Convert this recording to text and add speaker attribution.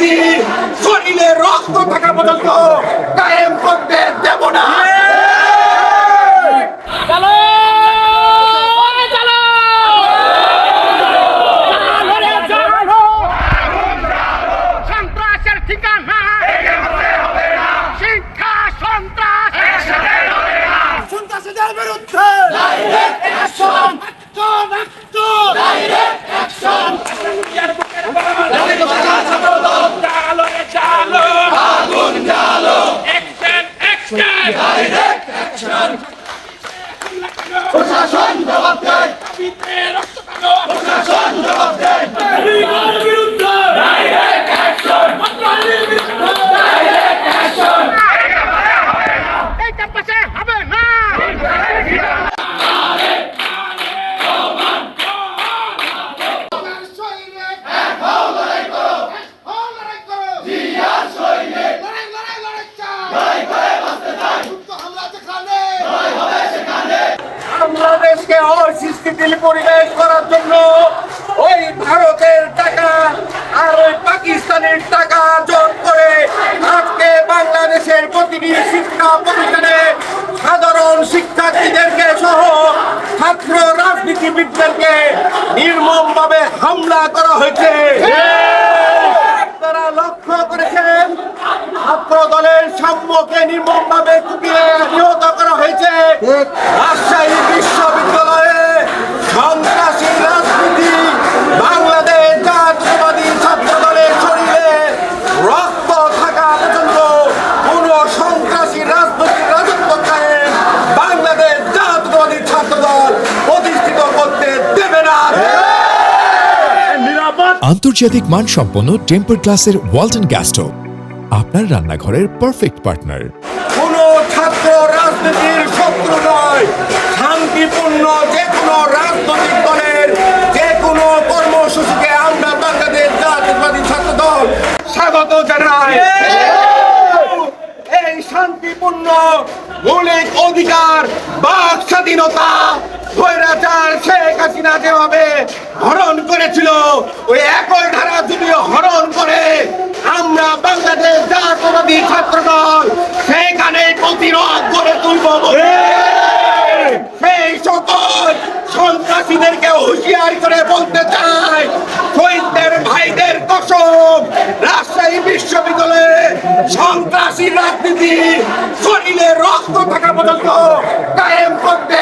Speaker 1: রাজনীতি শরীরে রক্ত থাকা পর্যন্ত কায়েম করতে দেব না।
Speaker 2: সন্ত্রাসের ঠিকানা শিক্ষা সন্ত্রাস
Speaker 1: সন্ত্রাসীদের বিরুদ্ধে
Speaker 2: ডাইরেক্ট অ্যাকশন ডাইরেক্ট অ্যাকশন
Speaker 1: চালো আগুন জ্বালো ডাইরেক্ট অ্যাকশন প্রশাসন জবাব দেয় প্রশাসন জবাব দেয় বিরুদ্ধে ডাইরেক্ট অ্যাকশন ডাইরেক্ট অ্যাকশন
Speaker 2: এই ক্যাম্পাসে হবে না
Speaker 1: বাংলাদেশকে অস্থিতিশীল পরিবেশ করার জন্য ওই ভারতের টাকা আর ওই পাকিস্তানের টাকা জোর করে আজকে বাংলাদেশের প্রতিটি শিক্ষা প্রতিষ্ঠানে সাধারণ শিক্ষার্থীদেরকে সহ ছাত্র রাজনীতিবিদদেরকে নির্মমভাবে হামলা করা হয়েছে। আপনারা লক্ষ্য করেছেন ছাত্র দলের সাম্যকে নির্মমভাবে কুপিয়ে নিহত করা হয়েছে। রাজশাহী বিশ্ববিদ্যালয়ে সন্ত্রাসী রাজনীতি বাংলাদেশ জাতীয়তাবাদী ছাত্র দলের শরীরে রক্ত থাকা পর্যন্ত কোন সন্ত্রাসী রাজনৈতিক রাজত্ব কায়েম বাংলাদেশ জাতীয়তাবাদী ছাত্র দল প্রতিষ্ঠিত করতে দেবে না।
Speaker 3: আন্তর্জাতিক মানসম্পন্ন টেম্পার গ্লাসের ওয়ালটন গ্যাস স্টোভ আপনার রান্নাঘরের পারফেক্ট পার্টনার।
Speaker 1: কোন ছাত্র রাজনীতির শত্রু নয়, শান্তিপূর্ণ যে কোনো রাজনৈতিক দলের যে কোনো কর্মসূচিকে আমরা বাংলাদেশ জাতীয়তাবাদী ছাত্র দল স্বাগত জানাই। এই শান্তিপূর্ণ মৌলিক অধিকার বাক স্বাধীনতা স্বৈরাচার শেখ হাসিনা যেভাবে হরণ করেছিল ওই একই ধারা যদি হরণ করে আমরা বাংলাদেশ জাতীয়তাবাদী ছাত্র দল সেখানে প্রতিরোধ করে তুলব। সেই সকল সন্ত্রাসীদেরকে হুঁশিয়ার করে বলতে চাই, শহীদদের ভাইদের কসম রাজশাহী বিশ্ববিদ্যালয়ে সন্ত্রাসী রাজনীতি শরীরে রক্ত থাকা পর্যন্ত কায়েম করতে